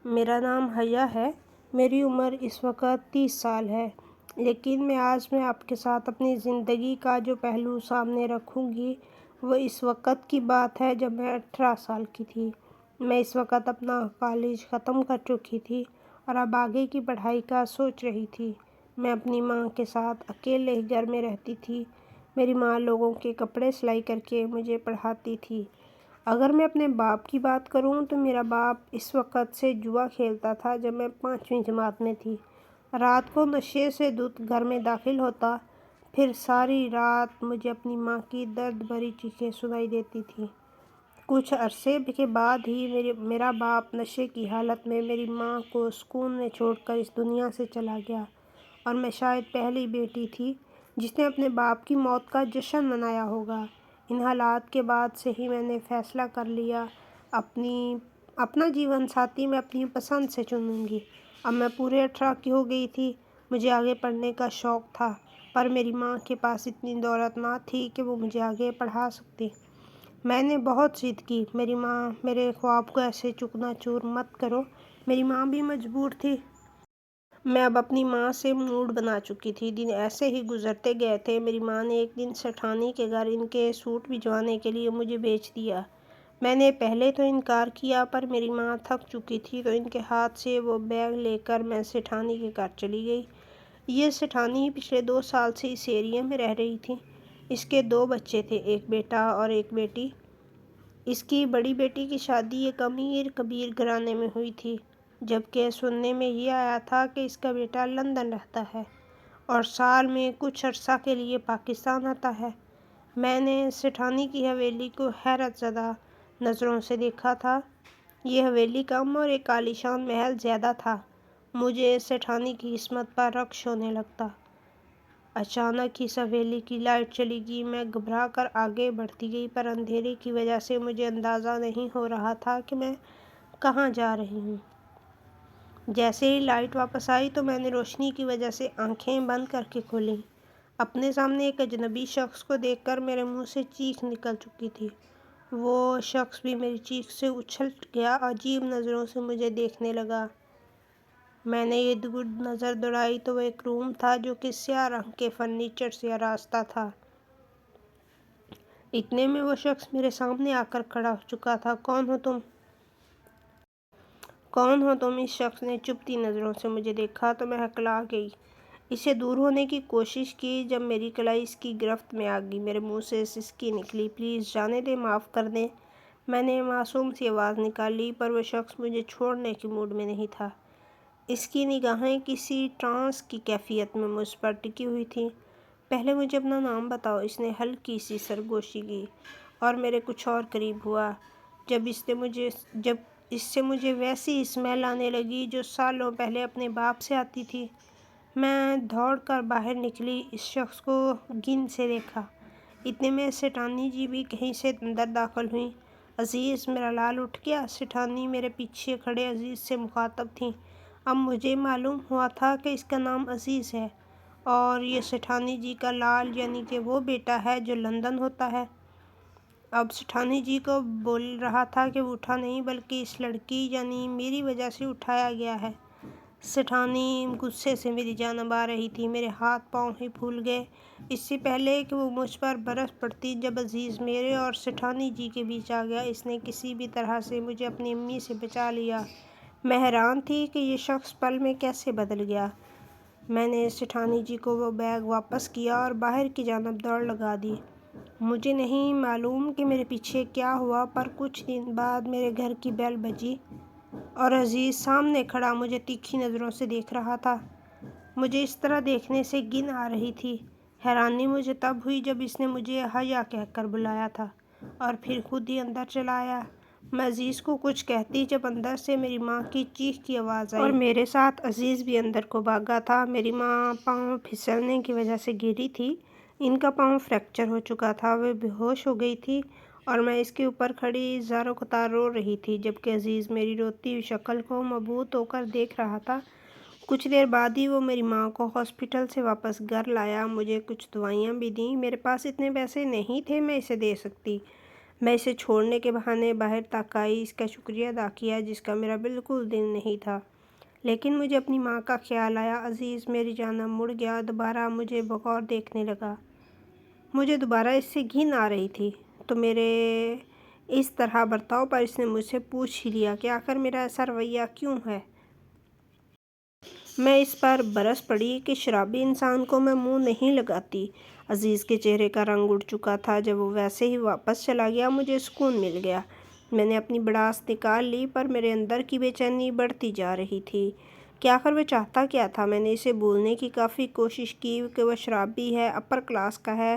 میرا نام حیا ہے۔ میری عمر اس وقت 30 سال ہے، لیکن آج میں آپ کے ساتھ اپنی زندگی کا جو پہلو سامنے رکھوں گی وہ اس وقت کی بات ہے جب میں 18 سال کی تھی۔ میں اس وقت اپنا کالج ختم کر چکی تھی اور اب آگے کی پڑھائی کا سوچ رہی تھی۔ میں اپنی ماں کے ساتھ اکیلے گھر میں رہتی تھی۔ میری ماں لوگوں کے کپڑے سلائی کر کے مجھے پڑھاتی تھی۔ اگر میں اپنے باپ کی بات کروں تو میرا باپ اس وقت سے جوا کھیلتا تھا جب میں 5ویں جماعت میں تھی۔ رات کو نشے سے دھت گھر میں داخل ہوتا، پھر ساری رات مجھے اپنی ماں کی درد بھری چیخیں سنائی دیتی تھیں۔ کچھ عرصے کے بعد ہی میرا باپ نشے کی حالت میں میری ماں کو سکون میں چھوڑ کر اس دنیا سے چلا گیا، اور میں شاید پہلی بیٹی تھی جس نے اپنے باپ کی موت کا جشن منایا ہوگا۔ ان حالات کے بعد سے ہی میں نے فیصلہ کر لیا اپنا جیون ساتھی میں اپنی پسند سے چنوں گی۔ اب میں پورے 18 کی ہو گئی تھی۔ مجھے آگے پڑھنے کا شوق تھا، پر میری ماں کے پاس اتنی دولت نہ تھی کہ وہ مجھے آگے پڑھا سکتی۔ میں نے بہت ضد کی، میری ماں میرے خواب کو ایسے چکنا چور مت کرو۔ میری ماں بھی مجبور تھی۔ میں اب اپنی ماں سے موڈ بنا چکی تھی۔ دن ایسے ہی گزرتے گئے تھے۔ میری ماں نے ایک دن سیٹھانی کے گھر ان کے سوٹ بھجوانے کے لیے مجھے بھیج دیا۔ میں نے پہلے تو انکار کیا، پر میری ماں تھک چکی تھی تو ان کے ہاتھ سے وہ بیگ لے کر میں سیٹھانی کے گھر چلی گئی۔ یہ سیٹھانی پچھلے 2 سال سے اس ایریا میں رہ رہی تھی۔ اس کے 2 بچے تھے، ایک بیٹا اور ایک بیٹی۔ اس کی بڑی بیٹی کی شادی ایک امیر کبیر گھرانے میں ہوئی تھی، جبکہ سننے میں یہ آیا تھا کہ اس کا بیٹا لندن رہتا ہے اور سال میں کچھ عرصہ کے لیے پاکستان آتا ہے۔ میں نے سیٹھانی کی حویلی کو حیرت زدہ نظروں سے دیکھا تھا۔ یہ حویلی کم اور ایک عالیشان محل زیادہ تھا۔ مجھے سیٹھانی کی عصمت پر رشک ہونے لگتا۔ اچانک اس حویلی کی لائٹ چلی گئی۔ میں گھبرا کر آگے بڑھتی گئی، پر اندھیرے کی وجہ سے مجھے اندازہ نہیں ہو رہا تھا کہ میں کہاں جا رہی ہوں۔ جیسے ہی لائٹ واپس آئی تو میں نے روشنی کی وجہ سے آنکھیں بند کر کے کھولیں۔ اپنے سامنے ایک اجنبی شخص کو دیکھ کر میرے منہ سے چیخ نکل چکی تھی۔ وہ شخص بھی میری چیخ سے اچھل گیا، عجیب نظروں سے مجھے دیکھنے لگا۔ میں نے ارد گرد نظر دوڑائی تو وہ ایک روم تھا جو کہ سیاہ رنگ کے فرنیچر سے آراستہ تھا۔ اتنے میں وہ شخص میرے سامنے آ کر کھڑا ہو چکا تھا۔ کون ہو تم؟ کون ہو تم؟ اس شخص نے چبھتی نظروں سے مجھے دیکھا تو میں ہکلا گئی۔ اس سے دور ہونے کی کوشش کی۔ جب میری کلائی اس کی گرفت میں آ گئی، میرے منہ سے سسکی نکلی، پلیز جانے دیں، معاف کر دیں۔ میں نے معصوم سی آواز نکالی، پر وہ شخص مجھے چھوڑنے کے موڈ میں نہیں تھا۔ اس کی نگاہیں کسی ٹرانس کی کیفیت میں مجھ پر ٹکی ہوئی تھیں۔ پہلے مجھے اپنا نام بتاؤ، اس نے ہلکی سی سرگوشی کی اور میرے کچھ اور قریب ہوا۔ جب اس سے مجھے ویسی اسمیل آنے لگی جو سالوں پہلے اپنے باپ سے آتی تھی۔ میں دوڑ کر باہر نکلی، اس شخص کو گن سے دیکھا۔ اتنے میں سیٹھانی جی بھی کہیں سے اندر داخل ہوئیں۔ عزیز، میرا لال اٹھ گیا۔ سیٹھانی میرے پیچھے کھڑے عزیز سے مخاطب تھیں۔ اب مجھے معلوم ہوا تھا کہ اس کا نام عزیز ہے اور یہ سیٹھانی جی کا لال یعنی کہ وہ بیٹا ہے جو لندن ہوتا ہے۔ اب سیٹھانی جی کو بول رہا تھا کہ وہ اٹھا نہیں بلکہ اس لڑکی یعنی میری وجہ سے اٹھایا گیا ہے۔ سیٹھانی غصے سے میری جانب آ رہی تھی۔ میرے ہاتھ پاؤں ہی پھول گئے اس سے پہلے کہ وہ مجھ پر برس پڑتی۔ جب عزیز میرے اور سیٹھانی جی کے بیچ آ گیا، اس نے کسی بھی طرح سے مجھے اپنی امی سے بچا لیا۔ میں حیران تھی کہ یہ شخص پل میں کیسے بدل گیا۔ میں نے سیٹھانی جی کو وہ بیگ واپس کیا اور باہر کی جانب دوڑ لگا دی۔ مجھے نہیں معلوم کہ میرے پیچھے کیا ہوا، پر کچھ دن بعد میرے گھر کی بیل بجی اور عزیز سامنے کھڑا مجھے تیکھی نظروں سے دیکھ رہا تھا۔ مجھے اس طرح دیکھنے سے گھن آ رہی تھی۔ حیرانی مجھے تب ہوئی جب اس نے مجھے حیا کہہ کر بلایا تھا اور پھر خود ہی اندر چلا آیا۔ میں عزیز کو کچھ کہتی جب اندر سے میری ماں کی چیخ کی آواز آئی اور میرے ساتھ عزیز بھی اندر کو بھاگا تھا۔ میری ماں پاؤں پھسلنے کی وجہ سے گری تھی۔ ان کا پاؤں فریکچر ہو چکا تھا۔ وہ بے ہوش ہو گئی تھی اور میں اس کے اوپر کھڑی زاروں قطار رو رہی تھی، جبکہ عزیز میری روتی ہوئی شکل کو مبہوت ہو کر دیکھ رہا تھا۔ کچھ دیر بعد ہی وہ میری ماں کو ہاسپٹل سے واپس گھر لایا۔ مجھے کچھ دوائیاں بھی دیں۔ میرے پاس اتنے پیسے نہیں تھے میں اسے دے سکتی۔ میں اسے چھوڑنے کے بہانے باہر تک آئی، اس کا شکریہ ادا کیا جس کا میرا بالکل دل نہیں تھا، لیکن مجھے اپنی ماں کا خیال آیا۔ عزیز میری جانب مڑ گیا، دوبارہ مجھے بغور دیکھنے لگا۔ مجھے دوبارہ اس سے گھن آ رہی تھی، تو میرے اس طرح برتاؤ پر اس نے مجھ سے پوچھ ہی لیا کہ آخر میرا ایسا رویہ کیوں ہے۔ میں اس پر برس پڑی کہ شرابی انسان کو میں منہ نہیں لگاتی۔ عزیز کے چہرے کا رنگ اڑ چکا تھا۔ جب وہ ویسے ہی واپس چلا گیا مجھے سکون مل گیا۔ میں نے اپنی بڑاس نکال لی، پر میرے اندر کی بے چینی بڑھتی جا رہی تھی کہ آخر وہ چاہتا کیا تھا۔ میں نے اسے بھولنے کی کافی کوشش کی کہ وہ شرابی ہے، اپر کلاس کا ہے،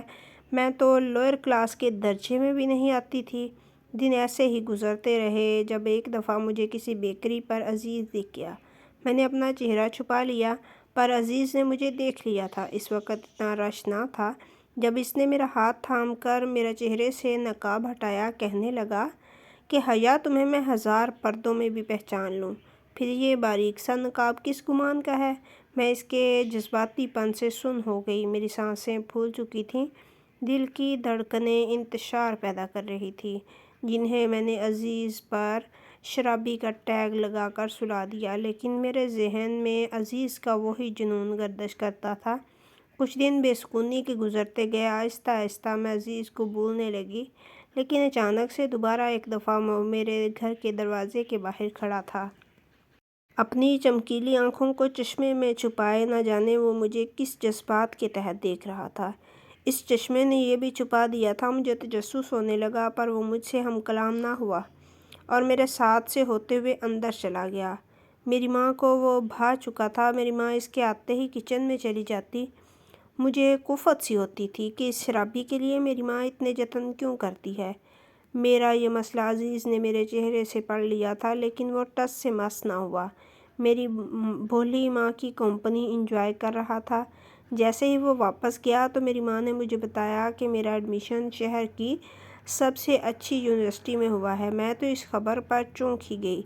میں تو لوئر کلاس کے درجے میں بھی نہیں آتی تھی۔ دن ایسے ہی گزرتے رہے، جب ایک دفعہ مجھے کسی بیکری پر عزیز دکھ گیا۔ میں نے اپنا چہرہ چھپا لیا، پر عزیز نے مجھے دیکھ لیا تھا۔ اس وقت اتنا رش نہ تھا۔ جب اس نے میرا ہاتھ تھام کر میرے چہرے سے نقاب ہٹایا، کہنے لگا کہ حیا تمہیں میں 1000 پردوں میں بھی پہچان لوں، پھر یہ باریک سا نقاب کس گمان کا ہے؟ میں اس کے جذباتی پن سے سن ہو گئی، میری سانسیں پھول چکی تھیں، دل کی دھڑکنیں انتشار پیدا کر رہی تھیں، جنہیں میں نے عزیز پر شرابی کا ٹیگ لگا کر سلا دیا، لیکن میرے ذہن میں عزیز کا وہی جنون گردش کرتا تھا۔ کچھ دن بے سکونی کے گزرتے گئے، آہستہ آہستہ میں عزیز کو بھولنے لگی، لیکن اچانک سے دوبارہ ایک دفعہ وہ میرے گھر کے دروازے کے باہر کھڑا تھا۔ اپنی چمکیلی آنکھوں کو چشمے میں چھپائے، نہ جانے وہ مجھے کس جذبات کے تحت دیکھ رہا تھا۔ اس چشمے نے یہ بھی چھپا دیا تھا، مجھے تجسس ہونے لگا، پر وہ مجھ سے ہم کلام نہ ہوا اور میرے ساتھ سے ہوتے ہوئے اندر چلا گیا۔ میری ماں کو وہ بھا چکا تھا۔ میری ماں اس کے آتے ہی کچن میں چلی جاتی۔ مجھے کفت سی ہوتی تھی کہ اس شرابی کے لیے میری ماں اتنے جتن کیوں کرتی ہے۔ میرا یہ مسئلہ عزیز نے میرے چہرے سے پڑھ لیا تھا، لیکن وہ ٹس سے مس نہ ہوا، میری بھولی ماں کی کمپنی انجوائے کر رہا تھا۔ جیسے ہی وہ واپس گیا تو میری ماں نے مجھے بتایا کہ میرا ایڈمیشن شہر کی سب سے اچھی یونیورسٹی میں ہوا ہے۔ میں تو اس خبر پر چونک ہی گئی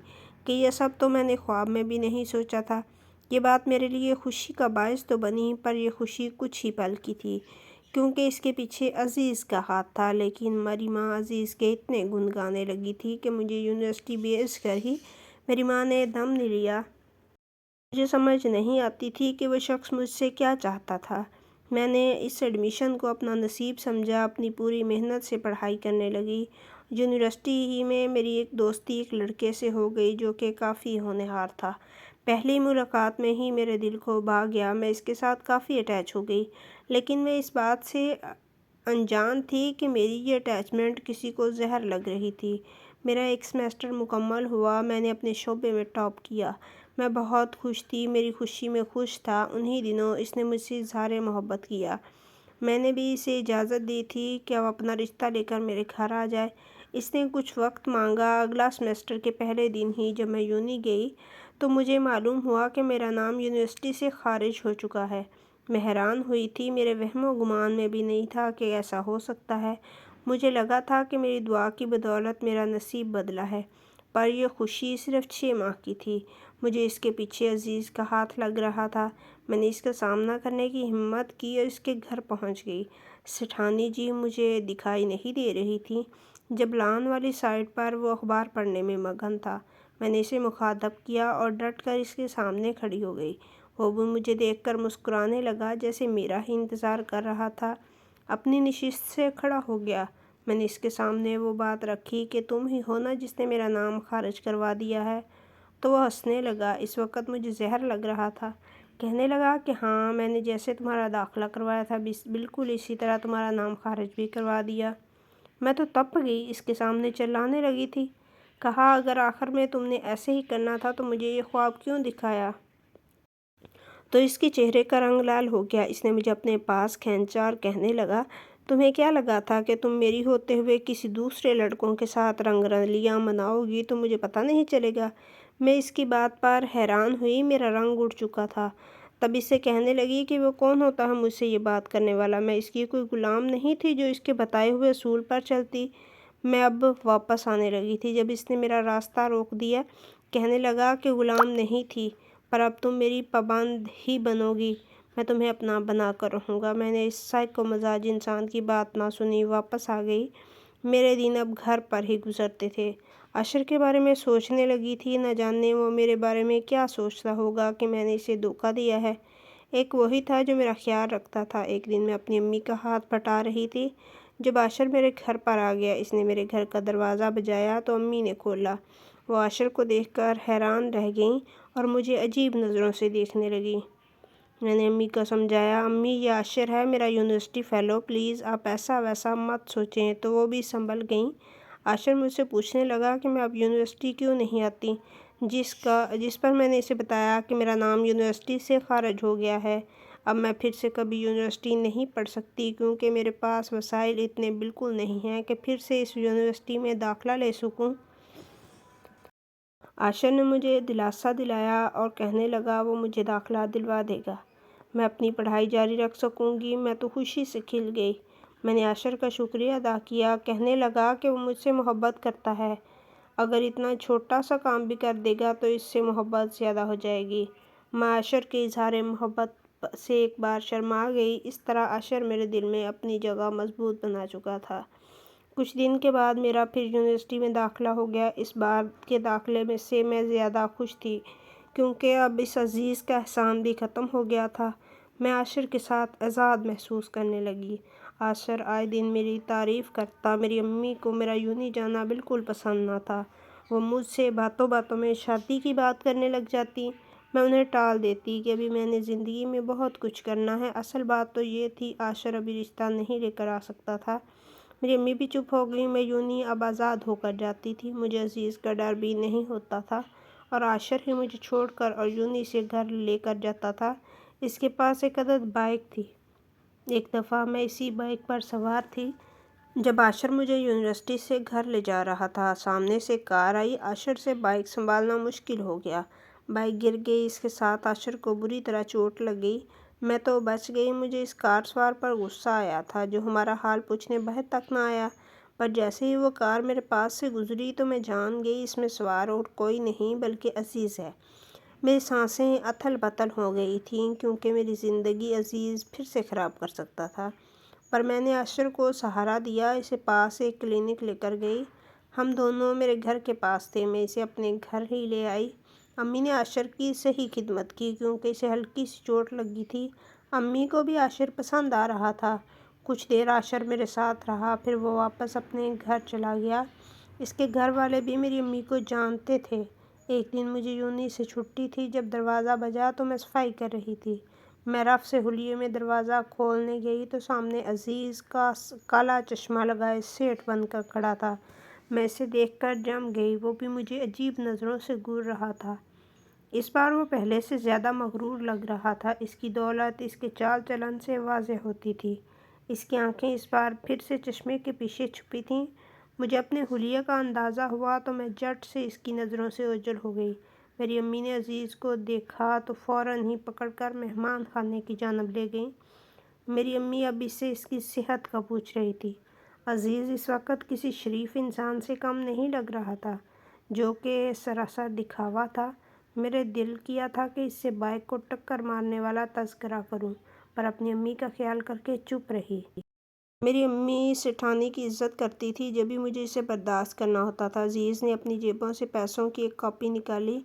کہ یہ سب تو میں نے خواب میں بھی نہیں سوچا تھا۔ یہ بات میرے لیے خوشی کا باعث تو بنی، پر یہ خوشی کچھ ہی پل کی تھی، کیونکہ اس کے پیچھے عزیز کا ہاتھ تھا۔ لیکن میری ماں عزیز کے اتنے گن گانے لگی تھی کہ مجھے یونیورسٹی بھیج کر ہی میری ماں نے دم لے لیا۔ مجھے سمجھ نہیں آتی تھی کہ وہ شخص مجھ سے کیا چاہتا تھا۔ میں نے اس ایڈمیشن کو اپنا نصیب سمجھا، اپنی پوری محنت سے پڑھائی کرنے لگی۔ یونیورسٹی ہی میں میری ایک دوستی ایک لڑکے سے ہو گئی جو کہ کافی ہونہار تھا۔ پہلی ملاقات میں ہی میرے دل کو بھا گیا، میں اس کے ساتھ کافی اٹیچ ہو گئی، لیکن میں اس بات سے انجان تھی کہ میری یہ اٹیچمنٹ کسی کو زہر لگ رہی تھی۔ میرا ایک سیمسٹر مکمل ہوا، میں نے اپنے شعبے میں ٹاپ کیا، میں بہت خوش تھی، میری خوشی میں خوش تھا۔ انہی دنوں اس نے مجھ سے اظہار محبت کیا۔ میں نے بھی اسے اجازت دی تھی کہ وہ اپنا رشتہ لے کر میرے گھر آ جائے۔ اس نے کچھ وقت مانگا۔ اگلا سیمسٹر کے پہلے دن ہی جب میں یونی گئی تو مجھے معلوم ہوا کہ میرا نام یونیورسٹی سے خارج ہو چکا ہے۔ میں حیران ہوئی تھی، میرے وہم و گمان میں بھی نہیں تھا کہ ایسا ہو سکتا ہے۔ مجھے لگا تھا کہ میری دعا کی بدولت میرا نصیب بدلا ہے، پر یہ خوشی صرف 6 ماہ کی تھی۔ مجھے اس کے پیچھے عزیز کا ہاتھ لگ رہا تھا۔ میں نے اس کا سامنا کرنے کی ہمت کی اور اس کے گھر پہنچ گئی۔ سٹھانی جی مجھے دکھائی نہیں دے رہی تھی۔ جب لان والی سائڈ پر وہ اخبار پڑھنے میں مگن تھا، میں نے اسے مخاطب کیا اور ڈٹ کر اس کے سامنے کھڑی ہو گئی۔ وہ بھی مجھے دیکھ کر مسکرانے لگا، جیسے میرا ہی انتظار کر رہا تھا۔ اپنی نشست سے کھڑا ہو گیا۔ میں نے اس کے سامنے وہ بات رکھی کہ تم ہی ہو نا جس نے میرا نام خارج کروا دیا ہے؟ تو وہ ہنسنے لگا۔ اس وقت مجھے زہر لگ رہا تھا۔ کہنے لگا کہ ہاں، میں نے جیسے تمہارا داخلہ کروایا تھا بالکل اسی طرح تمہارا نام خارج بھی کروا دیا۔ میں تو تپ گئی، اس کے سامنے چلانے لگی تھی۔ کہا اگر آخر میں تم نے ایسے ہی کرنا تھا تو مجھے یہ خواب کیوں دکھایا؟ تو اس کے چہرے کا رنگ لال ہو گیا۔ اس نے مجھے اپنے پاس کھینچا اور کہنے لگا تمہیں کیا لگا تھا کہ تم میری ہوتے ہوئے کسی دوسرے لڑکوں کے ساتھ رنگ رلیاں مناؤ گی تو مجھے پتہ نہیں چلے گا؟ میں اس کی بات پر حیران ہوئی، میرا رنگ اڑ چکا تھا۔ تب اس سے کہنے لگی کہ وہ کون ہوتا ہے مجھ سے یہ بات کرنے والا؟ میں اس کی کوئی غلام نہیں تھی جو اس کے بتائے ہوئے اصول پر چلتی۔ میں اب واپس آنے لگی تھی جب اس نے میرا راستہ روک دیا۔ کہنے لگا کہ غلام نہیں تھی، پر اب تم میری پابند ہی بنو گی، میں تمہیں اپنا بنا کر رہوں گا۔ میں نے اس سائیکو مزاج انسان کی بات نہ سنی، واپس آ گئی۔ میرے دن اب گھر پر ہی گزرتے تھے۔ عاشر کے بارے میں سوچنے لگی تھی، نہ جانے وہ میرے بارے میں کیا سوچتا ہوگا کہ میں نے اسے دھوکہ دیا ہے۔ ایک وہی تھا جو میرا خیال رکھتا تھا۔ ایک دن میں اپنی امی کا ہاتھ پھٹا رہی تھی جب عاشر میرے گھر پر آ گیا۔ اس نے میرے گھر کا دروازہ بجایا تو امی نے کھولا۔ وہ عاشر کو دیکھ کر حیران رہ گئیں اور مجھے عجیب نظروں سے دیکھنے لگیں۔ میں نے امی کو سمجھایا، امی یہ عاشر ہے، میرا یونیورسٹی فیلو، پلیز آپ ایسا ویسا مت سوچیں، تو وہ بھی سنبھل گئیں۔ عاشر مجھ سے پوچھنے لگا کہ میں اب یونیورسٹی کیوں نہیں آتی، جس پر میں نے اسے بتایا کہ میرا نام یونیورسٹی سے خارج ہو گیا ہے، اب میں پھر سے کبھی یونیورسٹی نہیں پڑھ سکتی کیونکہ میرے پاس وسائل اتنے بالکل نہیں ہیں کہ پھر سے اس یونیورسٹی میں داخلہ لے سکوں۔ عاشر نے مجھے دلاسا دلایا اور کہنے لگا وہ مجھے داخلہ دلوا دے گا، میں اپنی پڑھائی جاری رکھ سکوں گی۔ میں تو خوشی سے کھل گئی۔ میں نے عاشر کا شکریہ ادا کیا۔ کہنے لگا کہ وہ مجھ سے محبت کرتا ہے، اگر اتنا چھوٹا سا کام بھی کر دے گا تو اس سے محبت زیادہ ہو جائے گی۔ میں عاشر کے اظہار محبت سے ایک بار شرما گئی۔ اس طرح عاشر میرے دل میں اپنی جگہ مضبوط بنا چکا تھا۔ کچھ دن کے بعد میرا پھر یونیورسٹی میں داخلہ ہو گیا۔ اس بار کے داخلے سے میں زیادہ خوش تھی کیونکہ اب اس عزیز کا احسان بھی ختم ہو گیا تھا۔ میں عاشر کے ساتھ آزاد محسوس کرنے لگی۔ عاشر آئے دن میری تعریف کرتا۔ میری امی کو میرا یونی جانا بالکل پسند نہ تھا۔ وہ مجھ سے باتوں باتوں میں شادی کی بات کرنے لگ جاتی۔ میں انہیں ٹال دیتی کہ ابھی میں نے زندگی میں بہت کچھ کرنا ہے۔ اصل بات تو یہ تھی عاشر ابھی رشتہ نہیں لے کر آ سکتا تھا۔ میری امی بھی چپ ہو گئی۔ میں یونی اب آزاد ہو کر جاتی تھی، مجھے عزیز کا ڈر بھی نہیں ہوتا تھا اور عاشر ہی مجھے چھوڑ کر اور یونی سے گھر لے کر جاتا تھا۔ اس کے پاس ایک عدد بائک تھی۔ ایک دفعہ میں اسی بائک پر سوار تھی جب عاشر مجھے یونیورسٹی سے گھر لے جا رہا تھا۔ سامنے سے کار آئی۔ عاشر سے بائک سنبھالنا مشکل ہو گیا۔ بائک گر گئی، اس کے ساتھ عاشر کو بری طرح چوٹ لگ گئی۔ میں تو بچ گئی۔ مجھے اس کار سوار پر غصہ آیا تھا جو ہمارا حال پوچھنے بہر تک نہ آیا، پر جیسے ہی وہ کار میرے پاس سے گزری تو میں جان گئی اس میں سوار اور کوئی نہیں بلکہ عزیز ہے۔ میری سانسیں اتھل پتھل ہو گئی تھیں کیونکہ میری زندگی عزیز پھر سے خراب کر سکتا تھا، پر میں نے عاشر کو سہارا دیا، اسے پاس ایک کلینک لے کر گئی۔ ہم دونوں میرے گھر کے پاس تھے۔ میں اسے اپنے گھر ہی لے آئی۔ امی نے عاشر کی صحیح خدمت کی کیونکہ اسے ہلکی سی چوٹ لگی تھی۔ امی کو بھی عاشر پسند آ رہا تھا۔ کچھ دیر عاشر میرے ساتھ رہا، پھر وہ واپس اپنے گھر چلا گیا۔ اس کے گھر والے بھی میری امی کو جانتے تھے۔ ایک دن مجھے یونی سے چھٹی تھی۔ جب دروازہ بجا تو میں صفائی کر رہی تھی۔ میں رف سے حلیے میں دروازہ کھولنے گئی تو سامنے عزیز کا کالا چشمہ لگائے سیٹھ بن کر کھڑا تھا۔ میں اسے دیکھ کر جم گئی۔ وہ بھی مجھے عجیب نظروں سے گور رہا تھا۔ اس بار وہ پہلے سے زیادہ مغرور لگ رہا تھا۔ اس کی دولت اس کے چال چلن سے واضح ہوتی تھی۔ اس کی آنکھیں اس بار پھر سے چشمے کے پیچھے چھپی تھیں۔ مجھے اپنے حلیے کا اندازہ ہوا تو میں جھٹ سے اس کی نظروں سے اوجھل ہو گئی۔ میری امی نے عزیز کو دیکھا تو فوراً ہی پکڑ کر مہمان خانے کی جانب لے گئیں۔ میری امی اب اسے اس کی صحت کا پوچھ رہی تھی۔ عزیز اس وقت کسی شریف انسان سے کم نہیں لگ رہا تھا، جو کہ سراسر دکھاوا تھا۔ میرے دل کیا تھا کہ اس سے بائک کو ٹکر مارنے والا تذکرہ کروں، پر اپنی امی کا خیال کر کے چپ رہی۔ میری امی سیٹھانی کی عزت کرتی تھی، جبھی مجھے اسے برداشت کرنا ہوتا تھا۔ عزیز نے اپنی جیبوں سے پیسوں کی ایک کاپی نکالی،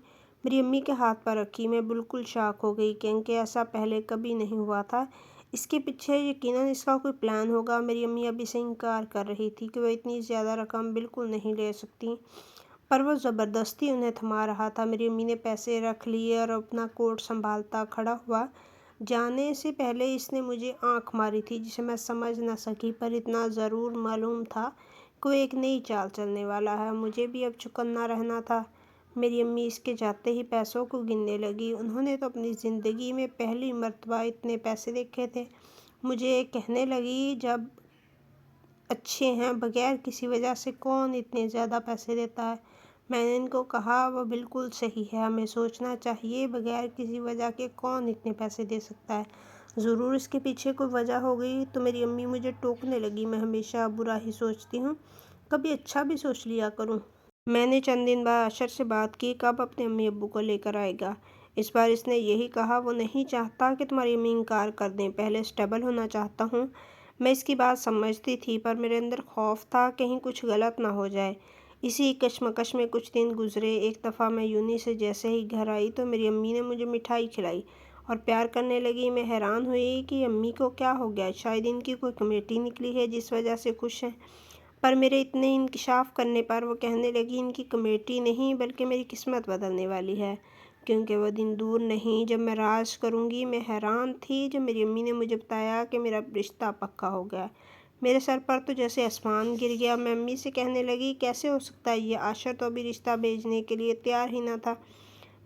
میری امی کے ہاتھ پر رکھی۔ میں بالکل شاک ہو گئی کیونکہ ایسا پہلے کبھی نہیں ہوا تھا۔ اس کے پیچھے یقیناً اس کا کوئی پلان ہوگا۔ میری امی اب اسے انکار کر رہی تھی کہ وہ اتنی زیادہ رقم بالکل نہیں لے سکتی، پر وہ زبردستی انہیں تھما رہا تھا۔ میری امی نے پیسے رکھ لیے اور اپنا کوٹ سنبھالتا کھڑا ہوا۔ جانے سے پہلے اس نے مجھے آنکھ ماری تھی جسے میں سمجھ نہ سکی، پر اتنا ضرور معلوم تھا کہ وہ ایک نئی چال چلنے والا ہے۔ مجھے بھی اب چوکنا رہنا تھا۔ میری امی اس کے جاتے ہی پیسوں کو گننے لگی۔ انہوں نے تو اپنی زندگی میں پہلی مرتبہ اتنے پیسے دیکھے تھے۔ مجھے کہنے لگی، جب اچھے ہیں بغیر کسی وجہ سے کون اتنے زیادہ پیسے دیتا ہے؟ میں نے ان کو کہا، وہ بالکل صحیح ہے، ہمیں سوچنا چاہیے بغیر کسی وجہ کے کون اتنے پیسے دے سکتا ہے، ضرور اس کے پیچھے کوئی وجہ ہوگی۔ تو میری امی مجھے ٹوکنے لگی، میں ہمیشہ برا ہی سوچتی ہوں، کبھی اچھا بھی سوچ لیا کروں۔ میں نے چند دن بعد عاشر سے بات کی، کب اپنے امی ابو کو لے کر آئے گا؟ اس بار اس نے یہی کہا، وہ نہیں چاہتا کہ تمہاری امی انکار کر دیں، پہلے اسٹیبل ہونا چاہتا ہوں۔ میں اس کی بات سمجھتی تھی، پر میرے اندر خوف تھا کہیں کچھ غلط نہ ہو جائے۔ اسی کشمکش میں کچھ دن گزرے۔ ایک دفعہ میں یونی سے جیسے ہی گھر آئی تو میری امی نے مجھے مٹھائی کھلائی اور پیار کرنے لگی۔ میں حیران ہوئی کہ امی کو کیا ہو گیا، شاید ان کی کوئی کمیٹی نکلی ہے جس وجہ سے خوش ہیں۔ پر میرے اتنے انکشاف کرنے پر وہ کہنے لگی ان کی کمیٹی نہیں بلکہ میری قسمت بدلنے والی ہے، کیونکہ وہ دن دور نہیں جب میں راج کروں گی۔ میں حیران تھی جب میری امی نے مجھے بتایا کہ میرا رشتہ پکا ہو گیا۔ میرے سر پر تو جیسے آسمان گر گیا۔ میں امی سے کہنے لگی کیسے ہو سکتا ہے یہ، عاشر تو ابھی رشتہ بھیجنے کے لیے تیار ہی نہ تھا۔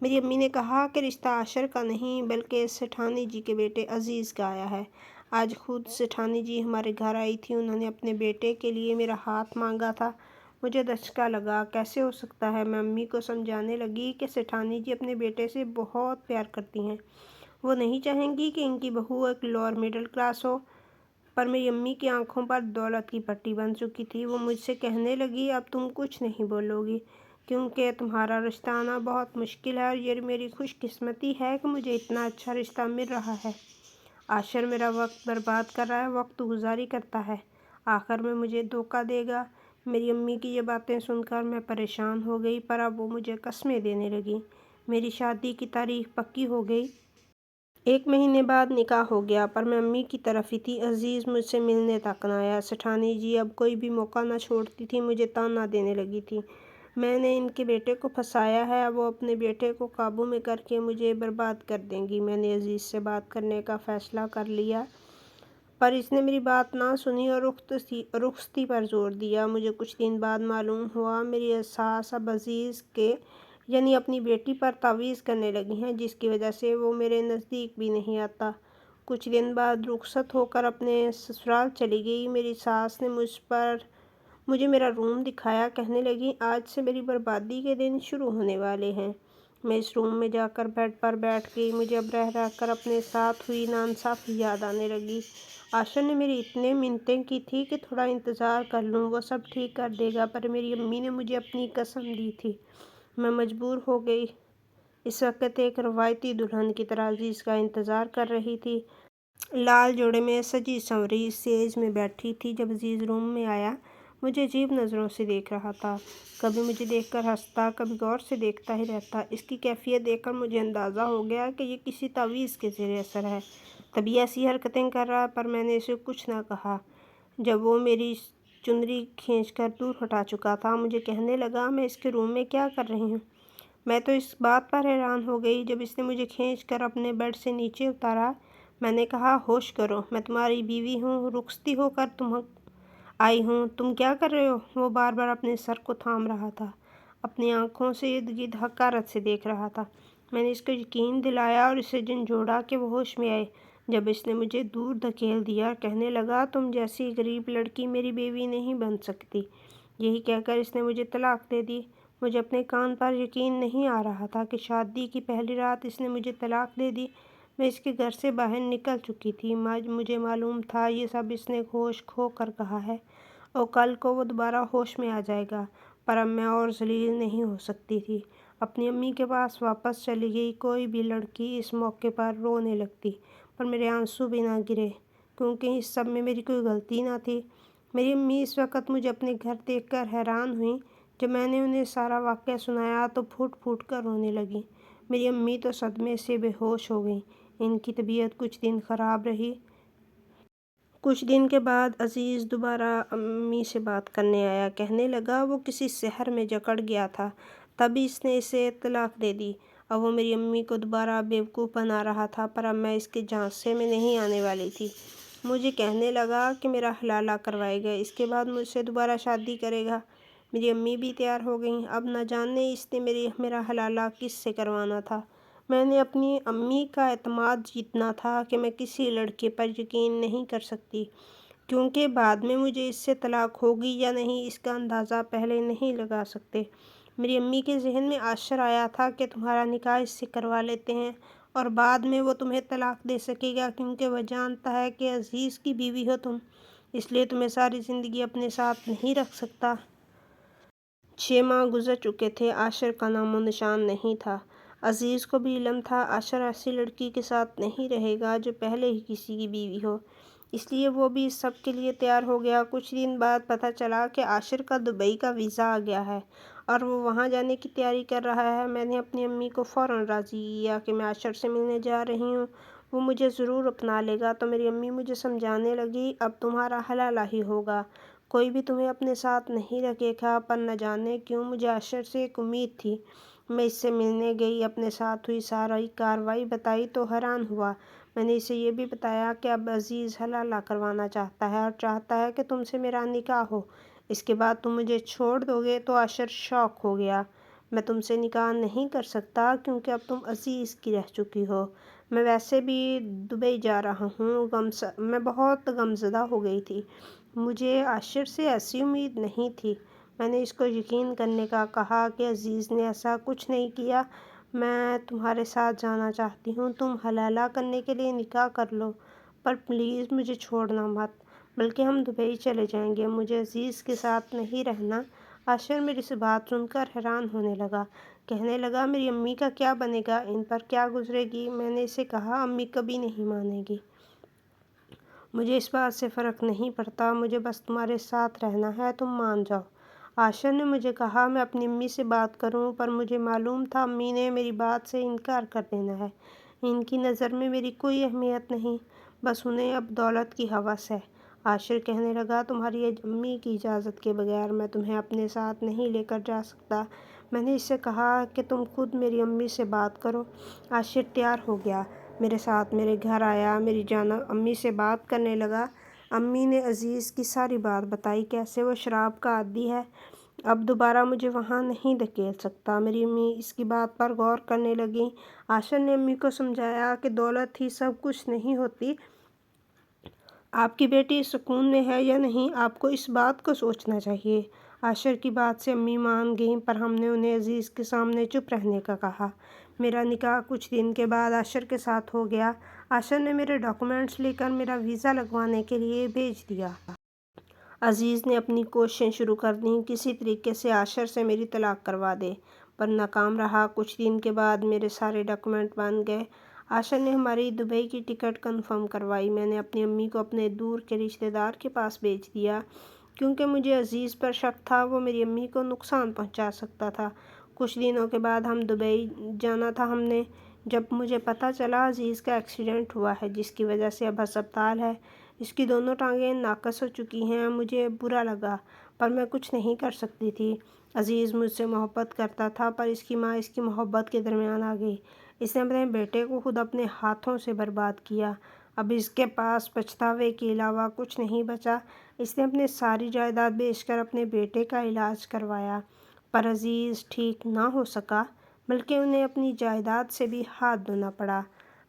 میری امی نے کہا کہ رشتہ عاشر کا نہیں بلکہ سیٹھانی جی کے بیٹے عزیز کا آیا ہے۔ آج خود سیٹھانی جی ہمارے گھر آئی تھی، انہوں نے اپنے بیٹے کے لیے میرا ہاتھ مانگا تھا۔ مجھے دھچکا لگا، کیسے ہو سکتا ہے؟ میں امی کو سمجھانے لگی کہ سیٹھانی جی اپنے بیٹے سے بہت پیار کرتی ہیں، وہ نہیں چاہیں گی کہ ان کی بہو ایک لوور مڈل کلاس ہو۔ پر میری امی کی آنکھوں پر دولت کی پٹی بن چکی تھی۔ وہ مجھ سے کہنے لگی اب تم کچھ نہیں بولو گی کیونکہ تمہارا رشتہ آنا بہت مشکل ہے، اور یہ میری خوش قسمتی ہے کہ مجھے اتنا اچھا رشتہ مل رہا ہے۔ عاشر میرا وقت برباد کر رہا ہے، وقت گزاری کرتا ہے، آخر میں مجھے دھوکہ دے گا۔ میری امی کی یہ باتیں سن کر میں پریشان ہو گئی، پر اب وہ مجھے قسمیں دینے لگی۔ میری شادی کی تاریخ پکی ہو گئی۔ 1 مہینے بعد نکاح ہو گیا، پر میں امی کی طرف ہی تھی۔ عزیز مجھ سے ملنے تک نہ آیا۔ سیٹھانی جی اب کوئی بھی موقع نہ چھوڑتی تھی، مجھے طعنہ دینے لگی تھی، میں نے ان کے بیٹے کو پھنسایا ہے، اب وہ اپنے بیٹے کو قابو میں کر کے مجھے برباد کر دیں گی۔ میں نے عزیز سے بات کرنے کا فیصلہ کر لیا، پر اس نے میری بات نہ سنی اور رخصتی پر زور دیا۔ مجھے کچھ دن بعد معلوم ہوا میری ساس اب عزیز کے یعنی اپنی بیٹی پر تعویذ کرنے لگی ہیں، جس کی وجہ سے وہ میرے نزدیک بھی نہیں آتا۔ کچھ دن بعد رخصت ہو کر اپنے سسرال چلی گئی۔ میری ساس نے مجھے میرا روم دکھایا، کہنے لگی آج سے میری بربادی کے دن شروع ہونے والے ہیں۔ میں اس روم میں جا کر بیڈ پر بیٹھ گئی۔ مجھے اب رہ رہ کر اپنے ساتھ ہوئی ناانصافی یاد آنے لگی۔ عاشر نے میری اتنے منتیں کی تھی کہ تھوڑا انتظار کر لوں، وہ سب ٹھیک کر دے گا، پر میری امی نے مجھے اپنی قسم دی تھی۔ میں مجبور ہو گئی۔ اس وقت ایک روایتی دلہن کی طرح عزیز کا انتظار کر رہی تھی۔ لال جوڑے میں سجی سنوری سیج میں بیٹھی تھی۔ جب عزیز روم میں آیا، مجھے عجیب نظروں سے دیکھ رہا تھا، کبھی مجھے دیکھ کر ہنستا، کبھی غور سے دیکھتا ہی رہتا۔ اس کی کیفیت دیکھ کر مجھے اندازہ ہو گیا کہ یہ کسی تعویذ کے زیر اثر ہے، تبھی ایسی حرکتیں کر رہا ہے، پر میں نے اسے کچھ نہ کہا۔ جب وہ میری چنری کھینچ کر دور ہٹا چکا تھا، مجھے کہنے لگا میں اس کے روم میں کیا کر رہی ہوں؟ میں تو اس بات پر حیران ہو گئی۔ جب اس نے مجھے کھینچ کر اپنے بیڈ سے نیچے اتارا، میں نے کہا ہوش کرو، میں تمہاری بیوی ہوں، رخصتی ہو کر تم آئی ہوں، تم کیا کر رہے ہو؟ وہ بار بار اپنے سر کو تھام رہا تھا، اپنی آنکھوں سے ارد گرد حقارت سے دیکھ رہا تھا۔ میں نے اس کو یقین دلایا اور اسے جھنجھوڑا کہ وہ ہوش میں آئے، جب اس نے مجھے دور دھکیل دیا اور کہنے لگا تم جیسی غریب لڑکی میری بیوی نہیں بن سکتی۔ یہی کہہ کر اس نے مجھے طلاق دے دی۔ مجھے اپنے کان پر یقین نہیں آ رہا تھا کہ شادی کی پہلی رات اس نے مجھے طلاق دے دی۔ میں اس کے گھر سے باہر نکل چکی تھی۔ مجھے معلوم تھا یہ سب اس نے ہوش کھو کر کہا ہے اور کل کو وہ دوبارہ ہوش میں آ جائے گا، پر اب میں اور ذلیل نہیں ہو سکتی تھی۔ اپنی امی کے پاس واپس چلی گئی۔ کوئی بھی لڑکی اس موقع پر رونے لگتی، پر میرے آنسو بھی نہ گرے، کیونکہ اس سب میں میری کوئی غلطی نہ تھی۔ میری امی اس وقت مجھے اپنے گھر دیکھ کر حیران ہوئیں۔ جب میں نے انہیں سارا واقعہ سنایا تو پھوٹ پھوٹ کر رونے لگیں۔ میری امی تو صدمے سے بے ہوش ہو گئیں۔ ان کی طبیعت کچھ دن خراب رہی۔ کچھ دن کے بعد عزیز دوبارہ امی سے بات کرنے آیا، کہنے لگا وہ کسی سحر میں جکڑ گیا تھا، تبھی اس نے اسے طلاق دے دی۔ اب وہ میری امی کو دوبارہ بیوقوف بنا رہا تھا، پر اب میں اس کے جھانسے میں نہیں آنے والی تھی۔ مجھے کہنے لگا کہ میرا حلالہ کروائے گا، اس کے بعد مجھ سے دوبارہ شادی کرے گا۔ میری امی بھی تیار ہو گئیں۔ اب نہ جانے اس نے میرا حلالہ کس سے کروانا تھا۔ میں نے اپنی امی کا اعتماد جیتنا تھا کہ میں کسی لڑکے پر یقین نہیں کر سکتی، کیونکہ بعد میں مجھے اس سے طلاق ہوگی یا نہیں اس کا اندازہ پہلے نہیں لگا سکتے۔ میری امی کے ذہن میں عاشر آیا تھا کہ تمہارا نکاح اس سے کروا لیتے ہیں اور بعد میں وہ تمہیں طلاق دے سکے گا، کیونکہ وہ جانتا ہے کہ عزیز کی بیوی ہو تم، اس لیے تمہیں ساری زندگی اپنے ساتھ نہیں رکھ سکتا۔ 6 ماہ گزر چکے تھے، عاشر کا نام و نشان نہیں تھا۔ عزیز کو بھی علم تھا عاشر ایسی لڑکی کے ساتھ نہیں رہے گا جو پہلے ہی کسی کی بیوی ہو، اس لیے وہ بھی اس سب کے لیے تیار ہو گیا۔ کچھ دن بعد پتہ چلا کہ عاشر کا دبئی کا ویزا آ گیا ہے اور وہ وہاں جانے کی تیاری کر رہا ہے۔ میں نے اپنی امی کو فوراً راضی کیا کہ میں عاشر سے ملنے جا رہی ہوں، وہ مجھے ضرور اپنا لے گا۔ تو میری امی مجھے سمجھانے لگی، اب تمہارا حلالہ ہی ہوگا، کوئی بھی تمہیں اپنے ساتھ نہیں رکھے گا۔ پر نہ جانے کیوں مجھے عاشر سے ایک امید تھی۔ میں اس سے ملنے گئی، اپنے ساتھ ہوئی ساری کارروائی بتائی تو حیران ہوا۔ میں نے اسے یہ بھی بتایا کہ اب عزیز حلالہ کروانا چاہتا ہے اور چاہتا ہے کہ تم سے میرا نکاح ہو، اس کے بعد تم مجھے چھوڑ دو گے۔ تو عاشر شاک ہو گیا۔ میں تم سے نکاح نہیں کر سکتا کیونکہ اب تم عزیز کی رہ چکی ہو۔ میں ویسے بھی دبئی جا رہا ہوں۔ میں بہت غمزدہ ہو گئی تھی، مجھے عاشر سے ایسی امید نہیں تھی۔ میں نے اس کو یقین کرنے کا کہا کہ عزیز نے ایسا کچھ نہیں کیا، میں تمہارے ساتھ جانا چاہتی ہوں، تم حلالہ کرنے کے لیے نکاح کر لو، پر پلیز مجھے چھوڑنا مت، بلکہ ہم دبئی چلے جائیں گے، مجھے عزیز کے ساتھ نہیں رہنا۔ عاشر میری سے بات سن کر حیران ہونے لگا، کہنے لگا میری امی کا کیا بنے گا، ان پر کیا گزرے گی؟ میں نے اسے کہا امی کبھی نہیں مانے گی، مجھے اس بات سے فرق نہیں پڑتا، مجھے بس تمہارے ساتھ رہنا ہے، تم مان جاؤ۔ عاشر نے مجھے کہا میں اپنی امی سے بات کروں، پر مجھے معلوم تھا امی نے میری بات سے انکار کر دینا ہے، ان کی نظر میں میری کوئی اہمیت نہیں، بس انہیں اب دولت کی ہوس ہے۔ عاشر کہنے لگا تمہاری امی کی اجازت کے بغیر میں تمہیں اپنے ساتھ نہیں لے کر جا سکتا۔ میں نے اس سے کہا کہ تم خود میری امی سے بات کرو۔ عاشر تیار ہو گیا، میرے ساتھ میرے گھر آیا، میری جانب امی سے بات کرنے لگا۔ امی نے عزیز کی ساری بات بتائی، کیسے وہ شراب کا عادی ہے، اب دوبارہ مجھے وہاں نہیں دھکیل سکتا۔ میری امی اس کی بات پر غور کرنے لگیں۔ عاشر نے امی کو سمجھایا کہ دولت ہی سب کچھ نہیں ہوتی، آپ کی بیٹی سکون میں ہے یا نہیں، آپ کو اس بات کو سوچنا چاہیے۔ عاشر کی بات سے امی مان گئیں، پر ہم نے انہیں عزیز کے سامنے چپ رہنے کا کہا۔ میرا نکاح کچھ دن کے بعد عاشر کے ساتھ ہو گیا۔ عاشر نے میرے ڈاکومنٹس لے کر میرا ویزا لگوانے کے لیے بھیج دیا۔ عزیز نے اپنی کوششیں شروع کر دیں، کسی طریقے سے عاشر سے میری طلاق کروا دے، پر ناکام رہا۔ کچھ دن کے بعد میرے سارے ڈاکومنٹ بن گئے۔ عاشر نے ہماری دبئی کی ٹکٹ کنفرم کروائی۔ میں نے اپنی امی کو اپنے دور کے رشتہ دار کے پاس بھیج دیا، کیونکہ مجھے عزیز پر شک تھا، وہ میری امی کو نقصان پہنچا سکتا تھا۔ کچھ دنوں کے بعد ہم دبئی جانا تھا ہم نے، جب مجھے پتہ چلا عزیز کا ایکسیڈنٹ ہوا ہے، جس کی وجہ سے اب ہسپتال ہے، اس کی دونوں ٹانگیں ناقص ہو چکی ہیں۔ مجھے برا لگا، پر میں کچھ نہیں کر سکتی تھی۔ عزیز مجھ سے محبت کرتا تھا، پر اس کی ماں اس کی محبت کے درمیان آ گئی، اس نے اپنے بیٹے کو خود اپنے ہاتھوں سے برباد کیا۔ اب اس کے پاس پچھتاوے کے علاوہ کچھ نہیں بچا۔ اس نے اپنی ساری جائیداد بیچ کر اپنے بیٹے کا علاج کروایا، پر عزیز ٹھیک نہ ہو سکا، بلکہ انہیں اپنی جائیداد سے بھی ہاتھ دھونا پڑا۔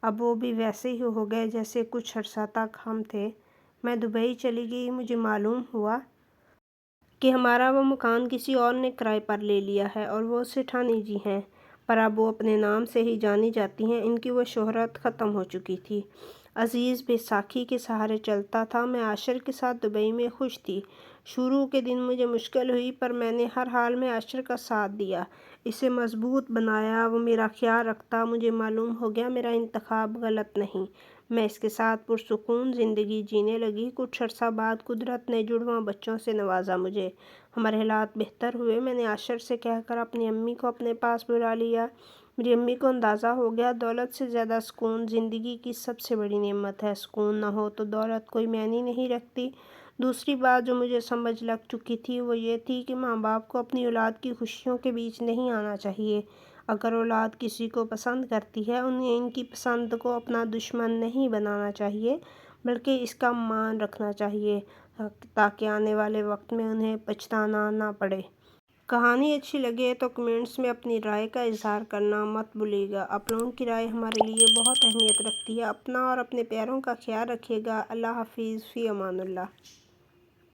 اب وہ بھی ویسے ہی ہو گئے جیسے کچھ عرصہ تک ہم تھے۔ میں دبئی چلی گئی، مجھے معلوم ہوا کہ ہمارا وہ مکان کسی اور نے کرائے پر لے لیا ہے اور وہ سیٹھانی جی ہیں، پر اب وہ اپنے نام سے ہی جانی جاتی ہیں، ان کی وہ شہرت ختم ہو چکی تھی۔ عزیز بیساکھی کے سہارے چلتا تھا، میں عاشر کے ساتھ دبئی میں خوش تھی۔ شروع کے دن مجھے مشکل ہوئی، پر میں نے ہر حال میں عاشر کا ساتھ دیا، اسے مضبوط بنایا، وہ میرا خیال رکھتا۔ مجھے معلوم ہو گیا میرا انتخاب غلط نہیں، میں اس کے ساتھ پرسکون زندگی جینے لگی۔ کچھ عرصہ بعد قدرت نے جڑواں بچوں سے نوازا مجھے، ہمارے حالات بہتر ہوئے۔ میں نے عاشر سے کہہ کر اپنی امی کو اپنے پاس بلا لیا۔ میری امی کو اندازہ ہو گیا دولت سے زیادہ سکون زندگی کی سب سے بڑی نعمت ہے، سکون نہ ہو تو دولت کوئی معنی نہیں رکھتی۔ دوسری بات جو مجھے سمجھ لگ چکی تھی وہ یہ تھی کہ ماں باپ کو اپنی اولاد کی خوشیوں کے بیچ نہیں آنا چاہیے۔ اگر اولاد کسی کو پسند کرتی ہے، انہیں ان کی پسند کو اپنا دشمن نہیں بنانا چاہیے، بلکہ اس کا مان رکھنا چاہیے، تاکہ آنے والے وقت میں انہیں پچھتانا نہ پڑے۔ کہانی اچھی لگے تو کمنٹس میں اپنی رائے کا اظہار کرنا مت بھولیے گا، آپ لوگوں کی رائے ہمارے لیے بہت اہمیت رکھتی ہے۔ اپنا اور اپنے پیاروں کا خیال رکھیے گا۔ اللہ حافظ، فی امان اللہ۔